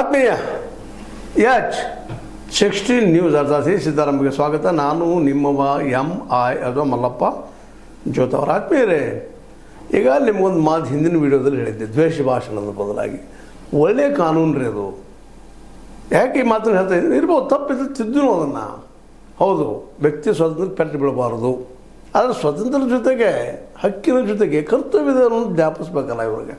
ಆತ್ಮೀಯ H16 news ಅರ್ಥಾತ್ ಸಿದ್ದರಾಮಯ್ಯಗೆ ಸ್ವಾಗತ. ನಾನು ನಿಮ್ಮವ MI ಅಥವಾ ಮಲ್ಲಪ್ಪ ಜೋತವರ. ಆತ್ಮೀಯರೇ, ಈಗ ನಿಮಗೊಂದು ಮಾತು ಹಿಂದಿನ ವಿಡಿಯೋದಲ್ಲಿ ಹೇಳಿದ್ದೆ, ದ್ವೇಷ ಭಾಷಣದ ಬದಲಾಗಿ ಒಳ್ಳೆಯ ಕಾನೂನು ರೀ ಅದು. ಯಾಕೆ ಈ ಮಾತನ್ನು ಹೇಳ್ತಾ ಇದ್ದೀನಿ, ಇರ್ಬೋದು ತಪ್ಪಿದ್ದು ತಿದ್ದೂ ಅದನ್ನು. ಹೌದು, ವ್ಯಕ್ತಿ ಸ್ವಾತಂತ್ರ್ಯ ಪೆಟ್ಟು ಬೀಳಬಾರ್ದು, ಆದರೆ ಸ್ವಾತಂತ್ರ್ಯದ ಜೊತೆಗೆ ಹಕ್ಕಿನ ಜೊತೆಗೆ ಕರ್ತವ್ಯವನ್ನು ಜ್ಞಾಪಿಸ್ಬೇಕಲ್ಲ ಇವ್ರಿಗೆ.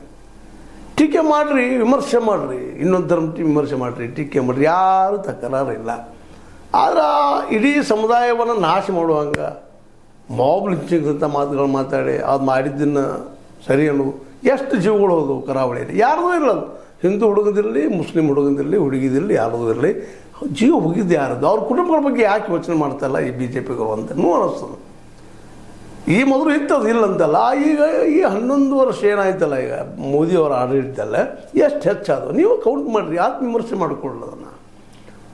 ಟೀಕೆ ಮಾಡಿರಿ, ವಿಮರ್ಶೆ ಮಾಡಿರಿ, ಇನ್ನೊಂದು ಧರ್ಮ ವಿಮರ್ಶೆ ಮಾಡಿರಿ, ಟೀಕೆ ಮಾಡಿರಿ, ಯಾರು ತಕರಾರಿಲ್ಲ. ಆದರೆ ಇಡೀ ಸಮುದಾಯವನ್ನು ನಾಶ ಮಾಡುವಂಗೆ ಮಾಬ್ ಲಿಂಚಿಂಗ್ ಅಂತ ಮಾತುಗಳು ಮಾತಾಡಿ ಅದು ಮಾಡಿದ್ದನ್ನು ಸರಿ ಅನ್ನೋದು. ಎಷ್ಟು ಜೀವಗಳು ಹೋದವು ಕರಾವಳಿಯಲ್ಲಿ, ಯಾರ್ದೂ ಇರಲ್ಲ. ಹಿಂದೂ ಹುಡುಗದಿರಲಿ, ಮುಸ್ಲಿಂ ಹುಡುಗದಿರಲಿ, ಹುಡುಗಿದಿರಲಿ, ಯಾರದೂ ಇರಲಿ, ಜೀವ ಹೋಗಿದ್ದು ಯಾರದು. ಅವ್ರ ಕುಟುಂಬಗಳ ಬಗ್ಗೆ ಯಾಕೆ ಯೋಚನೆ ಮಾಡ್ತಾಯಿಲ್ಲ ಈ BJPಗರು ಅಂತ ಅನ್ನಿಸ್ತದೆ. ಈ ಮೊದಲು ಇತ್ತದು ಇಲ್ಲಂತಲ್ಲ, ಈಗ ಈ 11 ವರ್ಷ ಏನಾಯ್ತಲ್ಲ, ಈಗ ಮೋದಿಯವರ ಆಡಳಿತದಲ್ಲ ಎಷ್ಟು ಹೆಚ್ಚಾದವು ನೀವು ಕೌಂಟ್ ಮಾಡಿರಿ, ಆತ್ಮವಿಮರ್ಶೆ ಮಾಡಿಕೊಳ್ಳೋದನ್ನು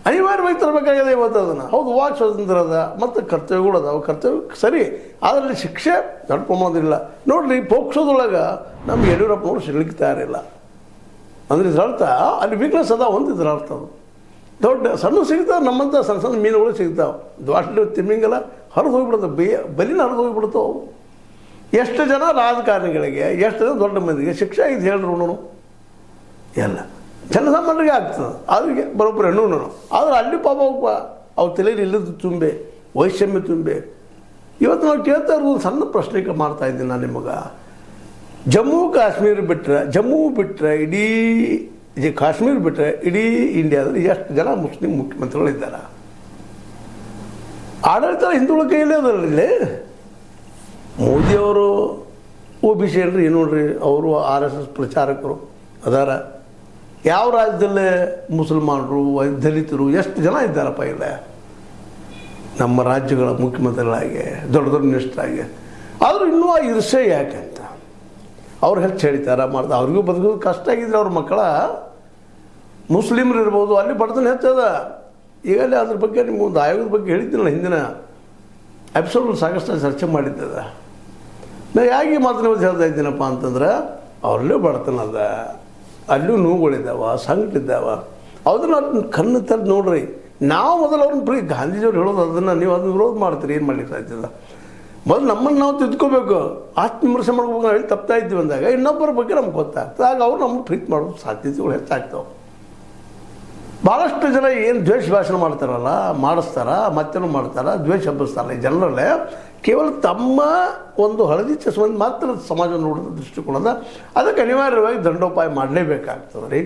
ಅನಿವಾರ್ಯವಾಗಿ ತರಬೇಕಾಗಿದೆ ಇವತ್ತು ಅದನ್ನು. ಹೌದು, ವಾಕ್ ಸ್ವಾತಂತ್ರ್ಯ ಅದ ಮತ್ತು ಕರ್ತವ್ಯಗಳು ಅದಾವೆ, ಕರ್ತವ್ಯ ಸರಿ, ಅದರಲ್ಲಿ ಶಿಕ್ಷೆ ದೊಡ್ಡ ಪ್ರಮಾಣದಿಲ್ಲ. ನೋಡಿರಿ, ಪೋಕ್ಸೋದೊಳಗೆ ನಮ್ಮ ಯಡಿಯೂರಪ್ಪನವರು ಸಿಗ್ಲಿಕ್ಕೆ ತಯಾರಿಲ್ಲ ಅಂದರೆ ಇದರರ್ಥ ಅಲ್ಲಿ ವೀಕ್ನೆಸ್ ಅದ ಒಂದು. ಇದರರ್ಥ ಅದು ದೊಡ್ಡ ಸಣ್ಣ ಸಿಗ್ತಾವೆ, ನಮ್ಮಂಥ ಸಣ್ಣ ಸಣ್ಣ ಮೀನುಗಳು ಸಿಗ್ತಾವೆ, ದ್ವಾಟ್ಲು ತಿಮ್ಮಿಂಗಲ್ಲ ಹರಿದು ಹೋಗಿಬಿಡುತ್ತೆ, ಬಲಿನ ಹರಿದು ಹೋಗಿಬಿಡ್ತಾವೆ. ಎಷ್ಟು ಜನ ರಾಜಕಾರಣಿಗಳಿಗೆ, ಎಷ್ಟು ಜನ ದೊಡ್ಡ ಮಂದಿಗೆ ಶಿಕ್ಷೆ ಆಗಿದೆ ಹೇಳ್ರಿ ನೋಡು. ಎಲ್ಲ ಜನಸಾಮಾನ್ಯರಿಗೆ ಆಗ್ತದೆ, ಅವ್ರಿಗೆ ಬರೋಬ್ಬರ ಹೆಣ್ಣು. ಆದರೆ ಅಲ್ಲಿ ಪಾಪ ಅವ್ರ ತಲೆಯಲ್ಲಿ ಇಲ್ಲದ ತುಂಬೆ, ವೈಷಮ್ಯ ತುಂಬೆ. ಇವತ್ತು ನಾವು ಕೇಳ್ತಾ ಇರೋದು ಸಣ್ಣ ಪ್ರಶ್ನೆ ಮಾಡ್ತಾಯಿದ್ದೀನಿ ನಾನು ನಿಮಗೆ. ಜಮ್ಮು ಬಿಟ್ಟರೆ ಇಡೀ ಕಾಶ್ಮೀರ ಬಿಟ್ಟರೆ ಇಡೀ ಇಂಡಿಯಾದಲ್ಲಿ ಎಷ್ಟು ಜನ ಮುಸ್ಲಿಂ ಮುಖ್ಯಮಂತ್ರಿಗಳಿದ್ದಾರೆ? ಆಡಳಿತ ಹಿಂದುಳ ಕೈಯಲ್ಲೇ ಅದರಲ್ಲಿ. ಮೋದಿಯವರು OBC ಏನ್ರಿ, ನೋಡ್ರಿ, ಅವರು RSS ಪ್ರಚಾರಕರು ಅದಾರ. ಯಾವ ರಾಜ್ಯದಲ್ಲೇ ಮುಸಲ್ಮಾನರು, ದಲಿತರು ಎಷ್ಟು ಜನ ಇದ್ದಾರಪ್ಪ ಇಲ್ಲ ನಮ್ಮ ರಾಜ್ಯಗಳ ಮುಖ್ಯಮಂತ್ರಿಗಳಾಗಿ, ದೊಡ್ಡ ದೊಡ್ಡ ಮಿನಿಸ್ಟ್ರಾಗಿ. ಆದರೂ ಇನ್ನೂ ಆ ಇರ್ಸೆ ಯಾಕೆ ಅಂತ ಅವ್ರು ಹೆಚ್ಚು ಹೇಳ್ತಾರೆ ಮಾಡ್ತಾರೆ. ಅವ್ರಿಗೂ ಬದುಕೋದು ಕಷ್ಟ ಆಗಿದ್ರೆ ಅವ್ರ ಮಕ್ಕಳ ಮುಸ್ಲಿಮ್ರು ಇರ್ಬೋದು, ಅಲ್ಲಿ ಬಡತನ ಹೆಚ್ಚದ. ಈಗಲೇ ಅದ್ರ ಬಗ್ಗೆ ನಿಮಗೊಂದು ಆಯೋಗದ ಬಗ್ಗೆ ಹೇಳಿದ್ದೀನಲ್ಲ, ಹಿಂದಿನ ಎಪಿಸೋಡ್ ಸಾಕಷ್ಟು ಚರ್ಚೆ ಮಾಡಿದ್ದದ. ನಾ ಯಾಕೆ ಮಾತನ್ನ ಹೇಳ್ತಾ ಇದ್ದೀನಪ್ಪ ಅಂತಂದ್ರೆ, ಅವ್ರಲ್ಲೇ ಬಡತನ ಅದ, ಅಲ್ಲೂ ನೋವುಗಳಿದ್ದಾವೆ, ಸಂಕಟಿದ್ದಾವೆ. ಅದನ್ನು ಕಣ್ಣು ತೆರೆದು ನೋಡ್ರಿ. ನಾವು ಮೊದಲು ಅವ್ರನ್ನ ಗಾಂಧೀಜಿಯವ್ರು ಹೇಳೋದು ಅದನ್ನು ನೀವು ಅದನ್ನ ವಿರೋಧ ಮಾಡ್ತೀರಿ, ಏನು ಮಾಡ್ಲಿಕ್ಕೆ ಸಾಧ್ಯದ? ಮೊದಲು ನಮ್ಮನ್ನು ನಾವು ತಿದ್ಕೋಬೇಕು, ಆತ್ಮವಿಮರ್ಶೆ ಮಾಡ್ಬೇಕು. ನಾವು ಹೇಳಿ ತಪ್ತಾ ಇದ್ದೀವಿ ಅಂದಾಗ ಇನ್ನೊಬ್ಬರ ಬಗ್ಗೆ ನಮ್ಗೆ ಗೊತ್ತಾಗ್ತದೆ, ಆಗ ಅವ್ರು ನಮ್ಗೆ ಟ್ರೀಟ್ ಮಾಡೋದು ಸಾಧ್ಯತೆಗಳು ಹೆಚ್ಚಾಗ್ತಾವೆ. ಭಾಳಷ್ಟು ಜನ ಏನು ದ್ವೇಷ ಭಾಷಣ ಮಾಡ್ತಾರಲ್ಲ, ಮಾಡಿಸ್ತಾರ, ಮತ್ತೇನೋ ಮಾಡ್ತಾರೆ, ದ್ವೇಷ ಹಬ್ಬಿಸ್ತಾರಲ್ಲ, ಈ ಜನರಲ್ಲೇ ಕೇವಲ ತಮ್ಮ ಒಂದು ಹಳದಿ ಚಸ್ಮಂದು ಮಾತ್ರ ಸಮಾಜ ನೋಡೋದು ದೃಷ್ಟಿಕೋನದ. ಅದಕ್ಕೆ ಅನಿವಾರ್ಯವಾಗಿ ದಂಡೋಪಾಯ ಮಾಡಲೇಬೇಕಾಗ್ತದೆ ರೀ.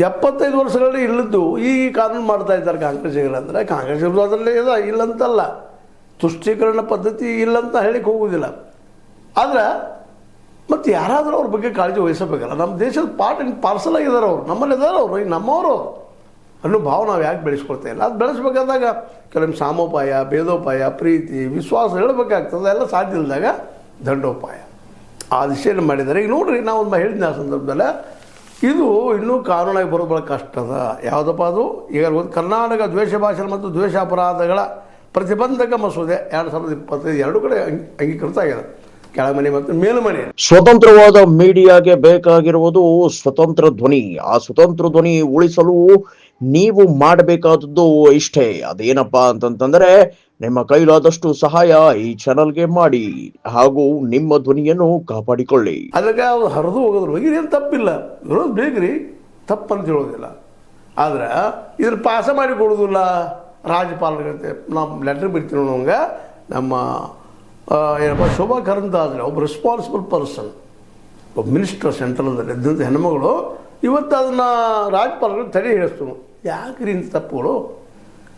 75 ವರ್ಷಗಳಲ್ಲಿ ಇಲ್ಲದ್ದು ಈ ಕಾನೂನು ಮಾಡ್ತಾ ಇದ್ದಾರೆ ಕಾಂಗ್ರೆಸ್ಸಿಗರು. ಅಂದರೆ ಕಾಂಗ್ರೆಸ್ ಅದರಲ್ಲೇ ಇದೆ, ಇಲ್ಲಂತಲ್ಲ, ತುಷ್ಟೀಕರಣ ಪದ್ಧತಿ ಇಲ್ಲಂತ ಹೇಳಿಕ್ಕೆ ಹೋಗೋದಿಲ್ಲ. ಆದರೆ ಮತ್ತು ಯಾರಾದರೂ ಅವ್ರ ಬಗ್ಗೆ ಕಾಳಜಿ ವಹಿಸಬೇಕಲ್ಲ. ನಮ್ಮ ದೇಶದ ಪಾರ್ಟ್ ಆ್ಯಂಡ್ ಪಾರ್ಸಲ್ ಆಗಿದ್ದಾರೆ ಅವರು, ನಮ್ಮಲ್ಲಿ ಇದ್ದಾರೆ ಅವರು, ಈಗ ನಮ್ಮವರು ಅನ್ನೋ ಭಾವ ನಾವು ಯಾಕೆ ಬೆಳೆಸ್ಕೊಳ್ತಾ ಇಲ್ಲ? ಅದು ಬೆಳೆಸ್ಬೇಕಾದಾಗ ಕೆಲವೊಮ್ಮೆ ಸಾಮೋಪಾಯ, ಭೇದೋಪಾಯ, ಪ್ರೀತಿ, ವಿಶ್ವಾಸ ಹೇಳಬೇಕಾಗ್ತದೆ. ಎಲ್ಲ ಸಾಧ್ಯ ಇಲ್ಲದಾಗ ದಂಡೋಪಾಯ ಆ ದಿಶೆಯನ್ನು ಮಾಡಿದ್ದಾರೆ. ಈಗ ನೋಡಿರಿ, ನಾವು ಒಂದು ಹೇಳಿದ್ದೆ ಆ ಸಂದರ್ಭದಲ್ಲೇ, ಇದು ಇನ್ನೂ ಕಾನೂನಾಗಿ ಬರೋದು ಭಾಳ ಕಷ್ಟ ಅದ. ಯಾವುದಪ್ಪ ಅದು? ಈಗ ಒಂದು ಕರ್ನಾಟಕ ದ್ವೇಷ ಭಾಷಣ ಮತ್ತು ದ್ವೇಷ ಅಪರಾಧಗಳ ಪ್ರತಿಬಂಧಕ ಮಸೂದೆ 2025 ಎರಡೂ ಕಡೆ ಅಂಗೀಕೃತ ಆಗಿದೆ, ಕೆಳಮನೆ ಮತ್ತು ಮೇಲ್ಮನೆ. ಸ್ವತಂತ್ರವಾದ ಮೀಡಿಯಾಗೆ ಬೇಕಾಗಿರುವುದು ಸ್ವತಂತ್ರ ಧ್ವನಿ. ಆ ಸ್ವತಂತ್ರ ಧ್ವನಿ ಉಳಿಸಲು ನೀವು ಮಾಡಬೇಕಾದದ್ದು ಇಷ್ಟೇ. ಅದೇನಪ್ಪಾ ಅಂತಂತಂದ್ರೆ, ನಿಮ್ಮ ಕೈಲಾದಷ್ಟು ಸಹಾಯ ಈ ಚಾನಲ್ಗೆ ಮಾಡಿ ಹಾಗೂ ನಿಮ್ಮ ಧ್ವನಿಯನ್ನು ಕಾಪಾಡಿಕೊಳ್ಳಿ. ಅದಕ್ಕೆ ಅವ್ರು ಹರಿದು ಹೋಗೋದ್ರ ಬಗ್ಗೆ ಏನು ತಪ್ಪಿಲ್ಲ, ಇರೋದು ಬೇಕ್ರಿ, ತಪ್ಪಂತ ಹೇಳೋದಿಲ್ಲ. ಆದ್ರೆ ಇದ್ರ ಪಾಸ ಮಾಡಿ ಕೊಡೋದಿಲ್ಲ ರಾಜ್ಯಪಾಲರಿಗಂತೆ. ನಾವು ಲೆಟ್ರ್ ಬಿಡ್ತೀವಿ ನಮಗೆ, ನಮ್ಮ ಏನಪ್ಪ ಶೋಭಾ ಕರಂದ್ಲಾಜೆ ಒಬ್ಬ ರೆಸ್ಪಾನ್ಸಿಬಲ್ ಪರ್ಸನ್, ಒಬ್ಬ ಮಿನಿಸ್ಟರ್ ಸೆಂಟ್ರಲ್ದಲ್ಲಿ ಇದ್ದಂಥ ಹೆಣ್ಮಗಳು ಇವತ್ತು ಅದನ್ನು ರಾಜ್ಯಪಾಲರಿಗೆ ತಡೆ ಹೇಳಿಸ್ತು. ಯಾಕ್ರಿ ಇಂಥ ತಪ್ಪುಗಳು?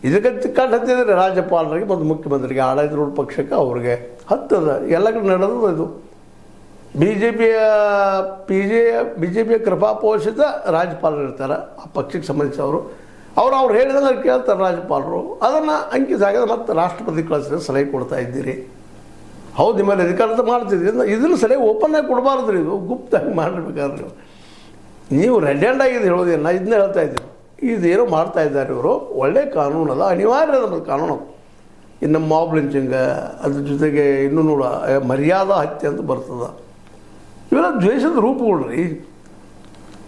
ಇದಕ್ಕೆ ಚಿಕ್ಕಾಟ ಹತ್ತಿದ್ರೆ ರಾಜ್ಯಪಾಲರಿಗೆ ಮತ್ತು ಮುಖ್ಯಮಂತ್ರಿಗೆ, ಆಡಳಿತ ಪಕ್ಷಕ್ಕೆ ಅವ್ರಿಗೆ ಹತ್ತದ ಎಲ್ಲ ಕಡೆ ನಡೆದು. ಇದು BJPಯ ಕೃಪಾಪೋಷಿತ ರಾಜ್ಯಪಾಲರು ಇರ್ತಾರೆ, ಆ ಪಕ್ಷಕ್ಕೆ ಸಂಬಂಧಿಸಿದವರು. ಅವ್ರು ಹೇಳಿದಂಗೆ ಕೇಳ್ತಾರೆ ರಾಜ್ಯಪಾಲರು, ಅದನ್ನು ಅಂಕಿಸಾಗದ ಮತ್ತು ರಾಷ್ಟ್ರಪತಿ ಕಳಿಸಿದ್ರೆ ಸಲಹೆ ಕೊಡ್ತಾ ಇದ್ದೀರಿ. ಹೌದು, ನಿಮ್ಮಲ್ಲಿ ಅಧಿಕಾರದ ಮಾಡ್ತಿದ್ರಿ, ಇದನ್ನು ಸಲಹೆ ಓಪನ್ ಆಗಿ ಕೊಡಬಾರ್ದು ರೀ, ಇದು ಗುಪ್ತಾಗಿ ಮಾಡಿರ್ಬೇಕಾದ್ರೆ. ನೀವು ರೆಡ್ ಹ್ಯಾಂಡ್ ಆಗಿದೆ ಹೇಳೋದೇನು, ನಾನು ಇದನ್ನೇ ಹೇಳ್ತಾ ಇದ್ದೀನಿ. ಇದೇನೋ ಮಾಡ್ತಾ ಇದ್ದಾರೆ ಇವರು. ಒಳ್ಳೆ ಕಾನೂನು ಅದ, ಅನಿವಾರ್ಯ ನಮ್ಮ ಕಾನೂನು. ಇನ್ನು ಮಾಬ್ ಲಿಂಚಿಂಗ್, ಅದ್ರ ಜೊತೆಗೆ ಇನ್ನೂ ನೋಡ ಮರ್ಯಾದಾ ಹತ್ಯೆ ಅಂತ ಬರ್ತದೆ. ಇವೆಲ್ಲ ದ್ವೇಷದ ರೂಪಗಳು ರೀ.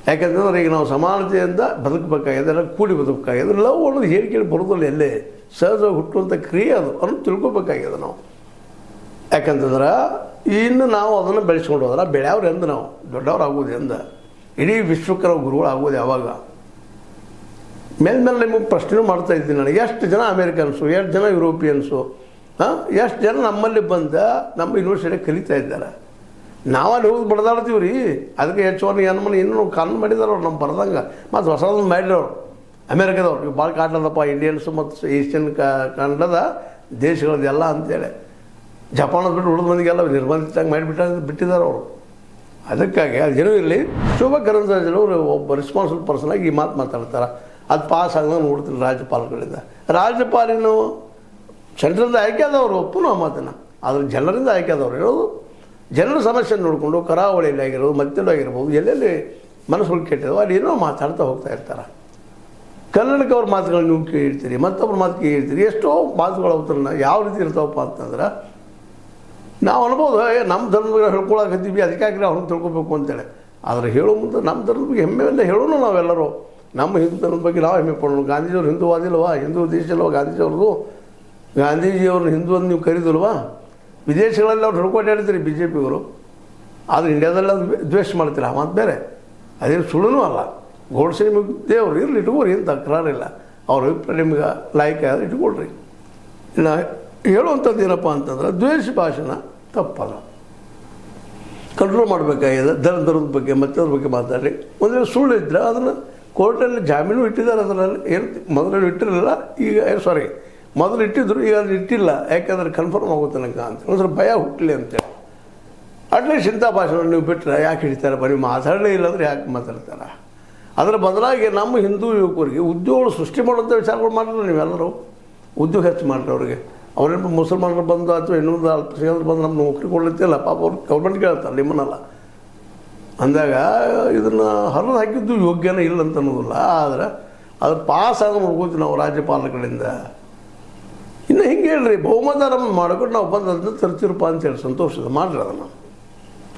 ಯಾಕಂತಂದ್ರೆ ಈಗ ನಾವು ಸಮಾನತೆಯಿಂದ ಬದುಕಬೇಕಾಗಿದೆ, ಎಲ್ಲ ಕೂಡಿ ಬದುಕಬೇಕಾಗಿದೆ. ಲವ್ ಅನ್ನೋದು ಹೇಳಿಕೆ ಬರೋದಿಲ್ಲ, ಎಲ್ಲೇ ಸಹಜವಾಗಿ ಹುಟ್ಟುವಂಥ ಕ್ರಿಯೆ ಅದು ಅನ್ನೋದು ತಿಳ್ಕೊಬೇಕಾಗಿದೆ ನಾವು. ಯಾಕಂತಂದ್ರೆ ಇನ್ನು ನಾವು ಅದನ್ನು ಬೆಳೆಸ್ಕೊಂಡು ಹೋದ್ರೆ ಬೆಳೆಯವ್ರು ಎಂದು ನಾವು ದೊಡ್ಡವ್ರು ಆಗೋದು ಎಂದ ಇಡೀ ವಿಶ್ವಕ್ಕೆ ನಾವು ಗುರುಗಳು ಆಗೋದು ಯಾವಾಗ. ಮೇಲ್ಮೇಲೆ ನಿಮಗೆ ಪ್ರಶ್ನೆ ಮಾಡ್ತಾ ಇದ್ದೀನಿ ನಾನು, ಎಷ್ಟು ಜನ ಅಮೇರಿಕನ್ಸು, ಎಷ್ಟು ಜನ ಯುರೋಪಿಯನ್ಸು, ಎಷ್ಟು ಜನ ನಮ್ಮಲ್ಲಿ ಬಂದ ನಮ್ಮ ಯೂನಿವರ್ಸಿಟಿಯಾಗ ಕಲಿತಾ ಇದ್ದಾರೆ. ನಾವಲ್ಲಿ ಹೋಗಿ ಬಡ್ದಾಡ್ತೀವಿ ರೀ. ಅದಕ್ಕೆ ಹೆಚ್ಚು ಏನು ಇನ್ನೂ ಕಾನೂನು ಮಾಡಿದಾರವ್ರು ನಮ್ಮ ಬರ್ದಂಗೆ, ಮತ್ತು ಹೊಸದೊಂದು ಮಾಡಿರೋರು ಅಮೇರಿಕಾದವ್ರು. ಇವು ಭಾಳ ಕಾಟ್ಲದಪ್ಪ ಇಂಡಿಯನ್ಸು ಮತ್ತು ಏಷ್ಯನ್ ಖಂಡದ ದೇಶಗಳದ್ದೆಲ್ಲ ಅಂತೇಳಿ. ಜಪಾನದ ಬಿಟ್ಟು ಉಳಿದ ಮಂದಿಗೆಲ್ಲ ನಿರ್ಬಂಧಿತಂಗೆ ಬಿಟ್ಟಿದ್ದಾರೆ ಅವರು. ಅದಕ್ಕಾಗಿ ಅದೇನೂ ಇರಲಿ, ಶೋಭಾ ಕರಂದ್ಲಾಜೆಯವರು ಒಬ್ಬ ರೆಸ್ಪಾನ್ಸಿಬಲ್ ಪರ್ಸನಾಗಿ ಈ ಮಾತಾಡ್ತಾರೆ. ಅದು ಪಾಸ್ ಆಗೋದು ನೋಡ್ತೀನಿ ರಾಜ್ಯಪಾಲಗಳಿಂದ. ರಾಜ್ಯಪಾಲಿನ ಸೆಂಟ್ರಲ್ದ ಆಯ್ಕೆ ಆದವರು ಪುನಃ ಮಾತನ್ನು, ಆದರೆ ಜನರಿಂದ ಆಯ್ಕೆ ಆದವ್ರು ಹೇಳೋದು ಜನರ ಸಮಸ್ಯೆ ನೋಡಿಕೊಂಡು ಕರಾವಳಿಯಲ್ಲಿ ಆಗಿರ್ಬೋದು, ಮತ್ತೆಲ್ಲೂ ಆಗಿರ್ಬೋದು, ಎಲ್ಲೆಲ್ಲಿ ಮನಸ್ಸುಗಳು ಕೆಟ್ಟಿದಾವೆ ಅಲ್ಲಿ ಏನೋ ಮಾತಾಡ್ತಾ ಹೋಗ್ತಾ ಇರ್ತಾರೆ. ಕನ್ನಡಕ್ಕೆ ಅವ್ರ ಮಾತುಗಳನ್ನ ನೀವು ಕೇಳಿರ್ತೀರಿ, ಮತ್ತೊಬ್ಬರ ಮಾತು ಕೇಳಿರ್ತೀರಿ. ಎಷ್ಟೋ ಮಾತುಗಳು ಅವತ್ತನ್ನ ಯಾವ ರೀತಿ ಇರ್ತಾವಪ್ಪ ಅಂತಂದ್ರೆ, ನಾವು ಅನ್ಬೋದು ನಮ್ಮ ಧರ್ಮದ ಬಗ್ಗೆ ಹೇಳ್ಕೊಳಕತ್ತೀವಿ, ಅದಕ್ಕಾಗಿ ಅವ್ರನ್ನ ತಿಳ್ಕೊಬೇಕು ಅಂತೇಳಿ. ಆದರೆ ಹೇಳೋ ಮುಂದೆ ನಮ್ಮ ಧರ್ಮದ ಬಗ್ಗೆ ಹೆಮ್ಮೆಯಲ್ಲೇ ಹೇಳೋಣ ನಾವೆಲ್ಲರೂ. ನಮ್ಮ ಹಿಂದೂ ಧರ್ಮದ ಬಗ್ಗೆ ನಾವು ಹೆಮ್ಮೆ ಪಡೋಣ. ಗಾಂಧೀಜಿಯವ್ರು ಹಿಂದೂವಾದಿಲ್ವಾ? ಹಿಂದೂ ದೇಶ ಅಲ್ವಾ ಗಾಂಧೀಜಿಯವ್ರದ್ದು? ಗಾಂಧೀಜಿಯವ್ರನ್ನ ಹಿಂದೂ ಅಂತ ನೀವು ಕರೀದಲ್ವಾ? ವಿದೇಶಗಳಲ್ಲಿ ಅವ್ರು ಹಿಡ್ಕೊಂಡು ಹೇಳ್ತೀರಿ ಬಿ ಜೆ ಪಿಯವರು, ಆದರೆ ಇಂಡಿಯಾದಲ್ಲಿ ಅದು ದ್ವೇಷ ಮಾಡ್ತೀರ, ಮತ್ತು ಬೇರೆ ಅದೇನು ಸುಳ್ಳೂ ಅಲ್ಲ. ಗೋಡ್ಸೆ ನಿಮಗೆ ದೇವ್ರು ಇರಲಿ, ಇಟ್ಕೊಳ್ರಿ, ಏನು ತಕರಾರಿಲ್ಲ. ಅವ್ರ ಅಭಿಪ್ರಾಯ ನಿಮ್ಗೆ ಲಾಯ್ಕ ಆದ್ರೆ ಇಟ್ಕೊಳ್ರಿ. ಇನ್ನು ಹೇಳುವಂಥದ್ದು ಏನಪ್ಪ ಅಂತಂದ್ರೆ, ದ್ವೇಷ ಭಾಷಣ ತಪ್ಪಲ್ಲ, ಕಂಟ್ರೋಲ್ ಮಾಡಬೇಕಾಗಿದೆ. ಧರ್ಮದ ಬಗ್ಗೆ ಮತ್ತದ್ರ ಬಗ್ಗೆ ಮಾತಾಡಿ. ಒಂದೇ ಸುಳ್ಳು ಇದ್ದರೆ ಅದನ್ನು ಕೋರ್ಟಲ್ಲಿ ಜಾಮೀನು ಇಟ್ಟಿದ್ದಾರೆ. ಅದರಲ್ಲಿ ಏನು ಮೊದಲಲ್ಲಿ ಇಟ್ಟಿರಲಿಲ್ಲ, ಈಗ ಮೊದಲು ಇಟ್ಟಿದ್ರು, ಈಗ ಅದನ್ನು ಇಟ್ಟಿಲ್ಲ. ಯಾಕೆಂದ್ರೆ ಕನ್ಫರ್ಮ್ ಆಗುತ್ತೆ ನನಗೆ ಅಂತ ಒಂದು ಸ್ವಲ್ಪ ಭಯ ಹುಟ್ಟಲಿ ಅಂತೇಳಿ. ಅಟ್ಲೀಸ್ಟ್ ಇಂಥ ಭಾಷೆ ನೀವು ಬಿಟ್ಟರೆ ಯಾಕೆ ಹಿಡಿತಾರೆ? ಬರೀ ಮಾತಾಡಲೇ ಇಲ್ಲಾಂದ್ರೆ ಯಾಕೆ ಮಾತಾಡ್ತಾರೆ? ಅದರ ಬದಲಾಗಿ ನಮ್ಮ ಹಿಂದೂ ಯುವಕರಿಗೆ ಉದ್ಯೋಗಗಳು ಸೃಷ್ಟಿ ಮಾಡುವಂಥ ವಿಚಾರಗಳು ಮಾಡಿದ್ರೆ ನೀವೆಲ್ಲರೂ ಉದ್ಯೋಗ ಹೆಚ್ಚು ಮಾಡಿರಿ ಅವ್ರಿಗೆ. ಅವ್ರೇನು ಮುಸಲ್ಮಾನರು ಬಂದು ಅಥವಾ ಇನ್ನೊಂದು ಅಲ್ಪಸಂಖ್ಯಾತರು ಬಂದು ನಮ್ಮ ನೌಕರಿ ಕೊಡ್ಲಿತ್ತಿಲ್ಲ, ಪಾಪ ಅವ್ರು ಗೌರ್ಮೆಂಟ್ ಕೇಳ್ತಾರೆ, ನಿಮ್ಮನ್ನಲ್ಲ ಅಂದಾಗ ಇದನ್ನು ಹರಿದು ಹಾಕಿದ್ದು ಯೋಗ್ಯನೇ ಇಲ್ಲ ಅಂತ ಅನ್ನೋದಿಲ್ಲ. ಆದರೆ ಅದ್ರ ಪಾಸ್ ಆಗ ನೋಡ್ಕೋತೀವಿ ನಾವು ರಾಜ್ಯಪಾಲರ ಕಡೆಯಿಂದ. ಇನ್ನು ಹಿಂಗೆ ಹೇಳ್ರಿ, ಬಹುಮತ ನಮ್ಮನ್ನು ಮಾಡ್ಕೊಂಡು ನಾವು ಬಂದು ಅದನ್ನ ತರ್ತಿರಪ್ಪ ಅಂತೇಳಿ ಸಂತೋಷದ ಮಾಡಿರಿ ಅದನ್ನು,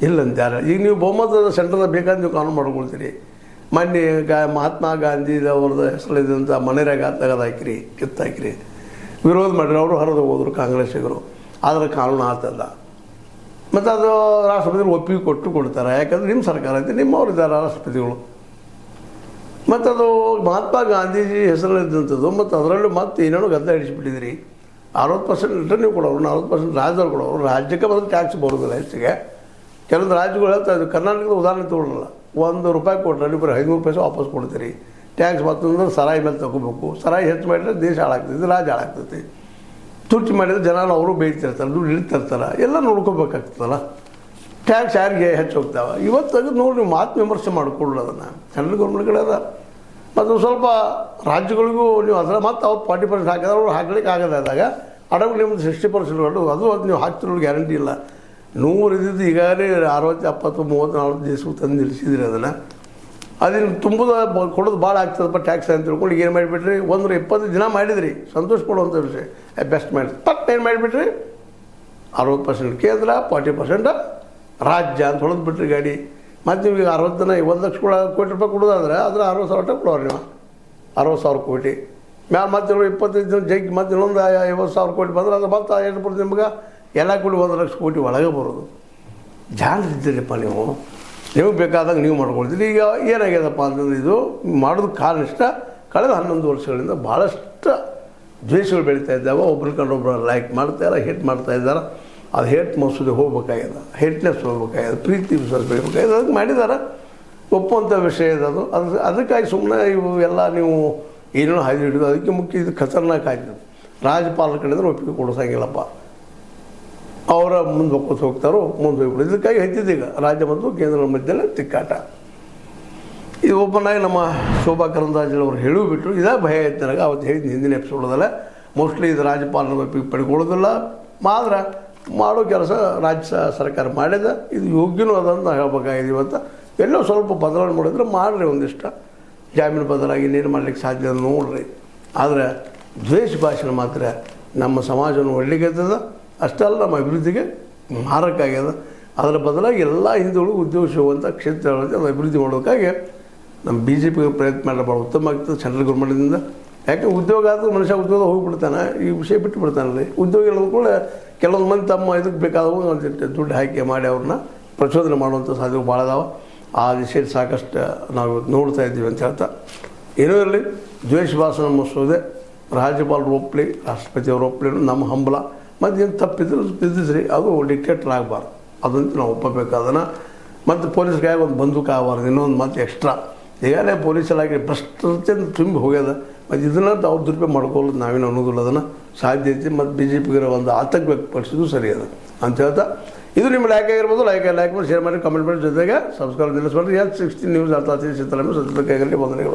ಇಲ್ಲಂತ ಯಾರು. ಈಗ ನೀವು ಬಹುಮತದ ಸೆಂಟ್ರದ ಬೇಕಾದ್ರೆ ನೀವು ಕಾನೂನು ಮಾಡ್ಕೊಳ್ತೀರಿ. ಮೊನ್ನೆ ಮಹಾತ್ಮ ಗಾಂಧಿ ಅವ್ರದ್ದು ಹೆಸರಿದಂಥ ಮನೆಯಾಗ ತೆಗೆದು ಹಾಕಿರಿ, ಕಿತ್ತಾಕಿರಿ, ವಿರೋಧ ಮಾಡಿರಿ. ಅವರು ಹರಿದು ಹೋದರು ಕಾಂಗ್ರೆಸ್ಸಿಗರು. ಆದರೆ ಕಾನೂನು ಆತಲ್ಲ. ಮತ್ತು ಅದು ರಾಷ್ಟ್ರಪತಿಗಳು ಒಪ್ಪಿಗೆ ಕೊಡ್ತಾರೆ. ಯಾಕಂದರೆ ನಿಮ್ಮ ಸರ್ಕಾರ ಐತೆ, ನಿಮ್ಮವ್ರು ಇದ್ದಾರೆ ರಾಷ್ಟ್ರಪತಿಗಳು. ಮತ್ತು ಅದು ಮಹಾತ್ಮ ಗಾಂಧೀಜಿ ಹೆಸರಲ್ಲಿದ್ದಂಥದ್ದು. ಮತ್ತು ಅದರಲ್ಲೂ ಮತ್ತೆ ಏನೇನೋ ಗದ್ದಲ ಹಿಡಿಸಿಬಿಟ್ಟಿದ್ರಿ. 60% ರಿಟರ್ನ್ ನೀವು ಕೊಡೋರು, 40% ರಾಜ್ಯದವ್ರು ಕೊಡೋರು. ರಾಜ್ಯಕ್ಕೆ ಬಂದು ಟ್ಯಾಕ್ಸ್ ಬರೋದಿಲ್ಲ ಹೆಚ್ಚಿಗೆ. ಕೆಲವೊಂದು ರಾಜ್ಯಗಳು ಹೇಳ್ತಾ ಇದ್ವಿ, ಕರ್ನಾಟಕದ ಉದಾಹರಣೆ ತೊಗೊಳ್ಳಲ್ಲ. ₹1 ಕೊಟ್ಟರೆ ನೀವು ಬರೀ 500 ರೂಪಾಯಿ ವಾಪಸ್ ಕೊಡ್ತೀರಿ. ಟ್ಯಾಕ್ಸ್ ಮತ್ತೊಂದ್ರೆ ಸರಾಯಿ ಮೇಲೆ ತೊಗೋಬೇಕು. ಸರಾಯಿ ಹೆಚ್ಚು ಮಾಡಿದ್ರೆ ದೇಶ ಹಾಳಾಗ್ತೈತಿ, ರಾಜ್ಯ ಹಾಳಾಗ್ತೈತಿ. ತುರ್ಚಿ ಮಾಡಿದ್ರೆ ಜನ ಅವರು ಬೇಯ್ತಿರ್ತಾರೆ, ದುಡ್ಡು ಇಳಿತಿರ್ತಾರೆ, ಎಲ್ಲ ನೋಡ್ಕೋಬೇಕಾಗ್ತದಲ್ಲ. ಟ್ಯಾಕ್ಸ್ ಯಾರಿಗೆ ಹೆಚ್ಚು ಹೋಗ್ತಾವೆ? ಇವತ್ತು ತೆಗೆದು ನೋಡಿ ನೀವು ಮಾತು ವಿಮರ್ಶೆ ಮಾಡಿಕೊಳ್ಳೋದು ಅದನ್ನು. ಸೆಂಟ್ರಲ್ ಗೌರ್ಮೆಂಟ್ಗಳೇ ಅದ, ಮತ್ತು ಸ್ವಲ್ಪ ರಾಜ್ಯಗಳಿಗೂ ನೀವು ಅದರ ಮತ್ತು ಅವ್ರು 40% ಹಾಕಿದ್ರೆ ಅವ್ರು ಹಾಕ್ಲಿಕ್ಕೆ ಆಗೋದಾದಾಗ ಅಡಗು ನಿಮ್ಮದು 60% ಅದು ನೀವು ಹಾಕ್ತಿರೋ ಗ್ಯಾರಂಟಿ ಇಲ್ಲ. 100 ಇದ್ದಿದ್ದು ಈಗಾಗಲೇ 60, 70, 30, 40 ದಿವಸಕ್ಕೆ ತಂದು ನಿಲ್ಲಿಸಿದ್ರಿ ಅದನ್ನು. ಅದನ್ನು ತುಂಬುದು ಕೊಡೋದು ಭಾಳ ಆಗ್ತದಪ್ಪ ಟ್ಯಾಕ್ಸ್ ಅಂತ ತಿಳ್ಕೊಂಡು ಏನು ಮಾಡಿಬಿಟ್ರಿ, 120 ದಿನ ಮಾಡಿದ್ರಿ, ಸಂತೋಷ ಪಡುವಂಥ ವಿಷಯ. ಬೆಸ್ಟ್ ಮಾಡಿದ್ರಿ. ಏನು ಮಾಡಿಬಿಟ್ರಿ, 60% ಕೇಂದ್ರ, 40% ರಾಜ್ಯ ಅಂತ ಹೊಡೆದು ಬಿಟ್ರಿ ಗಾಡಿ. ಮತ್ತು ನೀವು ಈಗ 60 ದಿನ 1 ಲಕ್ಷ ಕೋಟಿ ರೂಪಾಯಿ ಕೊಡೋದಾದ್ರೆ ಅದರ 60,000 ಕೊಡೋರು ನೀವು. 60,000 ಕೋಟಿ ಮ್ಯಾಲೆ ಮತ್ತೆ 25 ದಿನ ಜಗ್ಗಿ ಮತ್ತೆ ಇನ್ನೊಂದು 50,000 ಕೋಟಿ ಬಂದ್ರೆ ಅದು ಮತ್ತೆ ಎಷ್ಟು ಬರ್ತದೆ ನಿಮ್ಗೆ? ಎಲ್ಲ ಕೂಡಿ 1 ಲಕ್ಷ ಕೋಟಿ ಒಳಗೆ ಬರೋದು. ಜಾಣರಿದ್ದೀರಪ್ಪ ನೀವು. ನಿಮಗೆ ಬೇಕಾದಾಗ ನೀವು ಮಾಡ್ಕೊಳ್ತೀರಿ. ಈಗ ಏನಾಗ್ಯದಪ್ಪ ಅಂತಂದ್ರೆ, ಇದು ಮಾಡೋದು ಕಾರಣ ಇಷ್ಟ. ಕಳೆದ 11 ವರ್ಷಗಳಿಂದ ಭಾಳಷ್ಟು ದ್ವೇಷಗಳು ಬೆಳೀತಾ ಇದ್ದಾವೆ. ಒಬ್ರು ಕಂಡೊಬ್ಬರು ಲೈಕ್ ಮಾಡ್ತಾಯಿಲ್ಲ, ಹೇಟ್ ಮಾಡ್ತಾ ಇದ್ದಾರೆ. ಅದು ಹೇಟ್ ಮಸೂದೆ ಹೋಗ್ಬೇಕಾಗ್ಯದ, ಹೇಟ್ನೆಸ್ ಹೋಗ್ಬೇಕಾಗ್ಯದ, ಪ್ರೀತಿ ವಿಶ್ವಾಸ ಬೆಳಿಬೇಕಾಗ್ಯದ. ಅದಕ್ಕೆ ಮಾಡಿದ್ದಾರೆ, ಒಪ್ಪುವಂಥ ವಿಷಯ ಇದೆ ಅದು. ಅದಕ್ಕಾಗಿ ಸುಮ್ಮನೆ ಇವು ಎಲ್ಲ ನೀವು ಏನೇನೋ ಹಾಯ್ದು ಹಿಡಿದು ಅದಕ್ಕೆ ಮುಖ್ಯ ಇದು ಖತರ್ನಾಕ್ ಆಯ್ತು. ರಾಜ್ಯಪಾಲರ ಕಡೆಯಿಂದ ಒಪ್ಪಿಗೆ ಕೊಡಿಸಂಗಿಲ್ಲಪ್ಪ, ಅವರ ಮುಂದೆ ಒಕ್ಕೋತ ಹೋಗ್ತಾರೋ ಮುಂದೆ ಹೋಗ್ಬಿಡು. ಇದಕ್ಕಾಗಿ ಹೆಚ್ಚಿದೆ ಈಗ ರಾಜ್ಯ ಮತ್ತು ಕೇಂದ್ರದ ಮಧ್ಯದಲ್ಲಿ ತಿಕ್ಕಾಟ. ಇದು ಓಪನ್ನಾಗಿ ನಮ್ಮ ಶೋಭಾ ಕರಂದ್ಲಾಜೆಯವರು ಹೇಳಿಬಿಟ್ರು. ಇದೇ ಭಯ ಆಯ್ತು ನನಗೆ. ಅವತ್ತು ಹೇಳಿದ್ದು ಹಿಂದಿನ ಎಪಿಸೋಡದಲ್ಲ. ಮೋಸ್ಟ್ಲಿ ಇದು ರಾಜ್ಯಪಾಲರ ಒಪ್ಪಿಗೆ ಪಡ್ಕೊಳ್ಳೋದಿಲ್ಲ, ಮಾತ್ರ ಮಾಡೋ ಕೆಲಸ ರಾಜ್ಯ ಸರ್ಕಾರ ಮಾಡಿದ. ಇದು ಯೋಗ್ಯನೂ ಅದಂತ ಹೇಳ್ಬೇಕಾಗಿದೆ. ಇವತ್ತು ಎಲ್ಲೋ ಸ್ವಲ್ಪ ಬದಲಾವಣೆ ಮಾಡಿದ್ರೆ ಮಾಡಿರಿ, ಒಂದಿಷ್ಟ ಜಾಮೀನು ಬದಲಾಗಿ ನೀರು ಮಾಡಲಿಕ್ಕೆ ಸಾಧ್ಯ ನೋಡ್ರಿ. ಆದರೆ ದ್ವೇಷ ಭಾಷಣ ಮಾತ್ರ ನಮ್ಮ ಸಮಾಜವನ್ನು ಒಳ್ಳೆಗತ್ತದ, ಅಷ್ಟೇ ಅಲ್ಲ ನಮ್ಮ ಅಭಿವೃದ್ಧಿಗೆ ಮಾರಕ ಆಗ್ಯದ. ಅದರ ಬದಲಾಗಿ ಎಲ್ಲ ಹಿಂದೂಗಳು ಉದ್ಯೋಗ ಸಿಗುವಂಥ ಕ್ಷೇತ್ರಗಳಲ್ಲಿ ಅದು ಅಭಿವೃದ್ಧಿ ಮಾಡೋದಕ್ಕಾಗಿ ನಮ್ಮ ಬಿ ಜೆ ಪಿಗೆ ಪ್ರಯತ್ನ ಮಾಡಿದ್ರೆ ಭಾಳ ಉತ್ತಮ ಆಗ್ತದೆ ಸೆಂಟ್ರಲ್ ಗೌರ್ಮೆಂಟಿಂದ. ಯಾಕೆ ಉದ್ಯೋಗ ಆದರೂ ಮನುಷ್ಯ ಉದ್ಯೋಗ ಹೋಗಿಬಿಡ್ತಾನೆ, ಈ ವಿಷಯ ಬಿಟ್ಟು ಬಿಡ್ತಾನಲ್ಲಿ. ಉದ್ಯೋಗ ಇಲ್ಲದ ಕೂಡ ಕೆಲವೊಂದು ಮಂದಿ ತಮ್ಮ ಇದಕ್ಕೆ ಬೇಕಾದವು ಒಂದಿಟ್ಟು ದುಡ್ಡು ಹಾಕಿ ಮಾಡಿ ಅವ್ರನ್ನ ಪ್ರಚೋದನೆ ಮಾಡುವಂಥ ಸಾಧ್ಯತೆ ಭಾಳ ಅದಾವೆ. ಆ ವಿಷಯ ಸಾಕಷ್ಟು ನಾವು ನೋಡ್ತಾ ಇದ್ದೀವಿ ಅಂತ ಹೇಳ್ತಾ, ಏನೋ ಇರಲಿ ದ್ವೇಷ ಭಾಷಣ ಮಸೂದೆ ರಾಜ್ಯಪಾಲರು ಒಪ್ಪಲಿ, ರಾಷ್ಟ್ರಪತಿಯವರು ಒಪ್ಪಲಿ, ನಮ್ಮ ಹಂಬಲ. ಮತ್ತು ಏನು ತಪ್ಪಿದ್ರು ತಿದ್ದಿಸ್ರಿ, ಅದು ಡಿಕ್ಟೇಟರ್ ಆಗಬಾರ್ದು, ಅದಂತೂ ನಾವು ಒಪ್ಪಬೇಕು ಅದನ್ನು. ಮತ್ತು ಪೊಲೀಸ್ ಕೈಯಾಗ ಒಂದು ಬಂದೂಕ ಆಗಬಾರ್ದು, ಇನ್ನೊಂದು ಮತ್ತು ಎಕ್ಸ್ಟ್ರಾ. ಈಗಾಗಲೇ ಪೊಲೀಸ್ ಇಲಾಖೆ ಭ್ರಷ್ಟತೆ ತುಂಬಿ ಹೋಗ್ಯದ. ಮತ್ತು ಇದನ್ನ ಅವ್ರು ದುರುಪಯೋಗ ಮಾಡ್ಕೊಳ್ಳೋದು ನಾವೇನು ಅನ್ನೋದಿಲ್ಲ, ಅದನ್ನು ಸಾಧ್ಯ ಐತಿ. ಮತ್ತು ಬಿ ಜೆ ಪಿಗಿರೋ ಒಂದು ಆತಂಕ ವ್ಯಕ್ತಪಡಿಸಿದ್ದು ಸರಿ ಅದ ಅಂತ ಹೇಳ್ತಾ, ಇದು ನಿಮ್ಮ ಲೈಕ್ ಆಗಿರ್ಬೋದು. ಲೈಕ್ ಮಾಡಿ, ಶೇರ್ ಮಾಡಿ, ಕಮೆಂಟ್ ಮಾಡಿ, ಜೊತೆಗೆ ಸಬ್ಸ್ಕ್ರೈಬ್ ನಿಲ್ಲಿಸ್ಬಾರ್ದು. H16 ನ್ಯೂಸ್ ಅರ್ಥ ಸಿದ್ದರಾಮಯ್ಯ ಸಚಿವ ಕೈಗಳಲ್ಲಿ ವಂದನೆಗಳು.